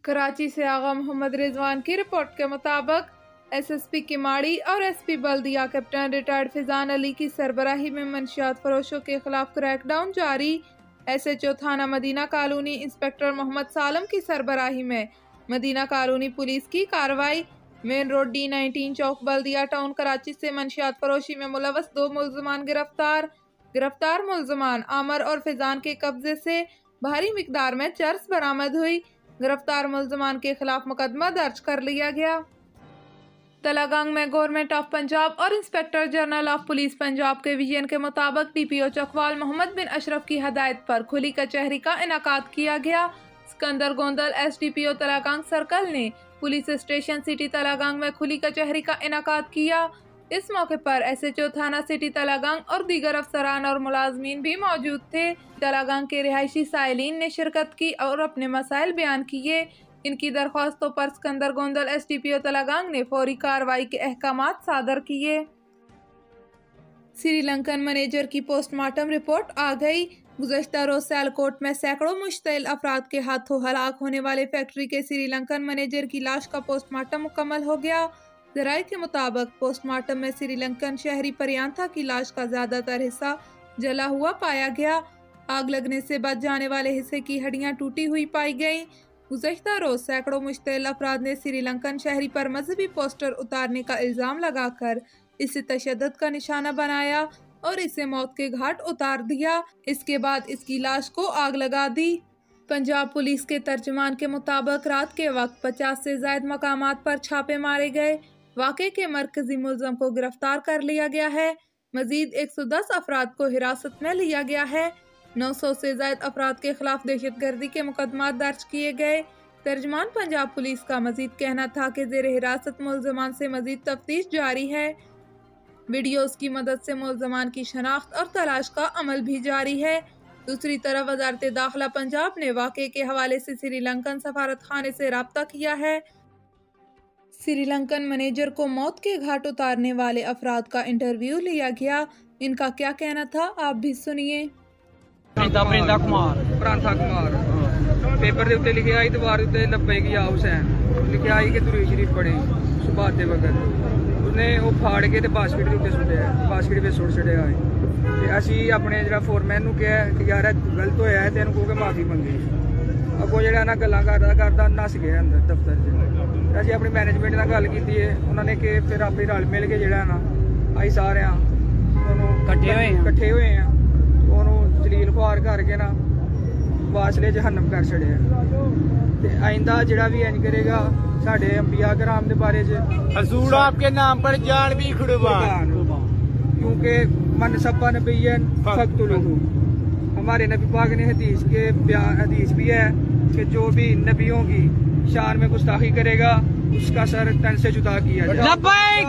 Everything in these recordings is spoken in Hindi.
कराची से आगा मोहम्मद रिजवान की रिपोर्ट के मुताबिक एसएसपी किमाड़ी और एसपी बल्दिया कैप्टन रिटायर्ड फिजान अली की सरबराही में मंशियात फरोशों के खिलाफ क्रैकडाउन जारी। एसएचओ थाना मदीना कॉलोनी इंस्पेक्टर मोहम्मद सालम की सरबराही में मदीना कॉलोनी पुलिस की कार्रवाई। Main road D19 Chowk Baldia town Karachi से मंशियात फरोशी में मुलव्वस 2 मुल्ज़िमान गिरफ्तार मुल्ज़िमान आमर और फिजान के कब्जे से भारी मिकदार में चर्स बरामद हुई। गिरफ्तार मुल्ज़िमान के खिलाफ मुकदमा दर्ज कर लिया गया। तलागंग में गवर्नमेंट ऑफ पंजाब और inspector general of police Punjab के विजन के मुताबिक DPO चकवाल मोहम्मद बिन अशरफ की हदायत पर खुली कचहरी का इनाकाद किया गया। सिकंदर गोंदल SDPO तलागंग सर्कल ने पुलिस स्टेशन सिटी तलागंग में खुली कचहरी का इनाकाद किया। इस मौके पर SHO थाना सिटी तलागंग और दीगर अफसरान और मुलाजमीन भी मौजूद थे। तलागंग के रिहायशी साइलिन ने शिरकत की और अपने मसाइल बयान किए। इनकी दरख्वास्तों पर सिकंदर गोंदल SDPO तलागंग ने फौरी कार्रवाई के अहकामात सादर किए। श्रीलंकन मैनेजर की पोस्टमार्टम रिपोर्ट आ गई। गुज़श्ता रोज सियालकोट में सैकड़ों मुश्तइल अफराद के हाथों हलाक होने वाले फैक्ट्री के श्रीलंकन मैनेजर की लाश का पोस्टमार्टम मुकम्मल हो गया। ज़राए के मुताबिक पोस्टमार्टम में श्रीलंकन शहरी परियांथा की लाश का ज़्यादातर हिस्सा जला हुआ पाया गया। आग लगने से बच जाने वाले हिस्से की हड्डियां टूटी हुई पाई गईं। गुज़श्ता रोज सैकड़ों मुश्तइल अफराद ने श्रीलंकन शहरी पर मजहबी पोस्टर उतारने का इल्ज़ाम लगाकर इसे तशद्दुद का निशाना बनाया और इसे मौत के घाट उतार दिया। इसके बाद इसकी लाश को आग लगा दी। पंजाब पुलिस के तर्जुमान के मुताबिक रात के वक्त 50 से ज़ायद मकामात पर छापे मारे गए। वाक़े के मरकजी मुल्ज़म को गिरफ्तार कर लिया गया है। मजीद 110 अफराद को हिरासत में लिया गया है। 900 से ज़ायद अफराद के खिलाफ दहशतगर्दी के मुकदमात दर्ज किए गए। तर्जुमान पंजाब पुलिस का मजीद कहना था कि ज़ेर हिरासत मुल्ज़मान से मजीद तफ्तीश जारी है। वीडियोज़ की मदद से मुल्ज़मान की शनाख्त और तलाश का अमल भी जारी है। दूसरी तरफ वज़ारत दाखिला पंजाब ने वाक़े के हवाले से श्रीलंकन सफारत खाने से रब्ता किया है। श्रीलंकन मैनेजर को मौत के घाट उतारने वाले अफराद का इंटरव्यू लिया गया। इनका क्या कहना था आप भी सुनिए। ਪ੍ਰਿੰਦਾ ਕੁਮਾਰ पेपर ਦੇ ਉੱਤੇ ਲਿਖਿਆ ਸੀ ਦੀਵਾਰ ਉੱਤੇ ਲੱਭੇ ਗਿਆ ਹੁਸੈਨ ਲਿਖਿਆ ਸੀ ਕਿ ਦੁਰੂਦ ਸ਼ਰੀਫ ਪੜ੍ਹੇ ਸੁਬਾਹ ਦੇ ਵਕਤ ਉਹਨੇ ਉਹ ਫਾੜ ਕੇ ਤੇ ਬਾਸਕਟ ਦੇ ਉੱਤੇ ਸੁੱਟਿਆ ਬਾਸਕਟ ਵਿੱਚ ਸੁੱਟ ਛੱਡਿਆ ਤੇ ਅਸੀਂ ਆਪਣੇ ਜਿਹੜਾ ਫੋਰਮੈਨ ਨੂੰ ਕਿਹਾ ਕਿ ਯਾਰ ਇਹ ਗਲਤ ਹੋਇਆ ਤੇ ਇਹਨੂੰ ਕਹੋ ਕਿ ਮਾਫੀ ਮੰਗੇ ਅੱਗੋਂ ਜਿਹੜਾ ਨਾ ਗੱਲਾਂ ਕਰਦਾ ਨੱਸ ਗਿਆ ਅੰਦਰ ਦਫ਼ਤਰ 'ਚ ਅਸੀਂ ਆਪਣੀ ਮੈਨੇਜਮੈਂਟ ਨਾਲ ਗੱਲ ਕੀਤੀ ਹੈ ਉਹਨਾਂ ਨੇ ਕਿ ਫਿਰ ਆਪੇ ਰਲ ਮਿਲ ਕੇ ਜਿਹੜਾ ਨਾ ਅਸੀਂ ਸਾਰਿਆਂ ਉਹਨੂੰ ਇਕੱਠੇ ਹੋਏ ਆ ਉਹਨੂੰ ਜਲੀਲ ਖੁਆਰ ਕਰਕੇ ਨਾ वासले जहन्नम कर छड़िया ते आइंदा जड़ा भी इंज करेगा साडे अंबिया कराम दे बारे च हजूर आपके नाम पर जान भी कुर्बान क्योंकि मन सब्बा नबियन फक्तुलहु हमारे नबी पाक ने हदीस भी है कि जो भी नबियों की शान में गुस्ताखी करेगा उसका सर तन से जुदा किया जाएगा। लब्बैक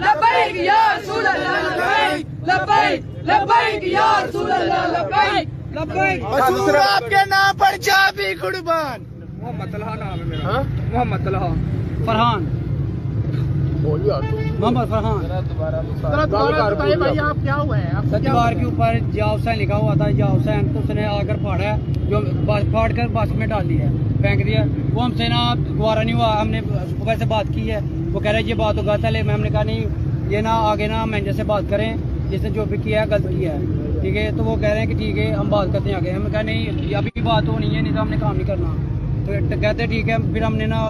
लब्बैक या रसूल अल्लाह लब्बैक या रसूल अल्लाह लब्बैक हजूर आपके नाम पर जा भी कुर्बान। मोहम्मद तलहा नाम है मेरा। मोहम्मद तलहा फरहान मोहम्मद फरहान भाई आप क्या हुआ है? दीवार के ऊपर या हुसैन लिखा हुआ था या हुसैन तो उसने आकर फाड़ा जो फाड़ कर बस में डाल दिया फेंक दिया। वो हमसे ना गुवारा नहीं हुआ। हमने सुबह से बात की है वो कह रहे ये बात तो गलत है। हमने कहा नहीं ये ना आगे ना मैनेजर से बात करें जिसने जो भी किया है गलत किया है ठीक है। तो वो कह रहे हैं कि ठीक है हम बात करते हैं आगे। हमने कहा नहीं अभी बात हो नहीं है नहीं तो हमने काम नहीं करना। तो कहते ठीक है। फिर हमने ना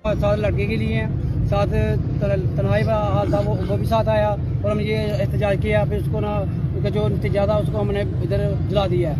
7 लड़के के लिए साथ तन्हाई हाल था वो भी साथ आया और हमने ये एहतजाज किया। फिर उसको ना जो नतीजा था उसको हमने इधर जला दिया है।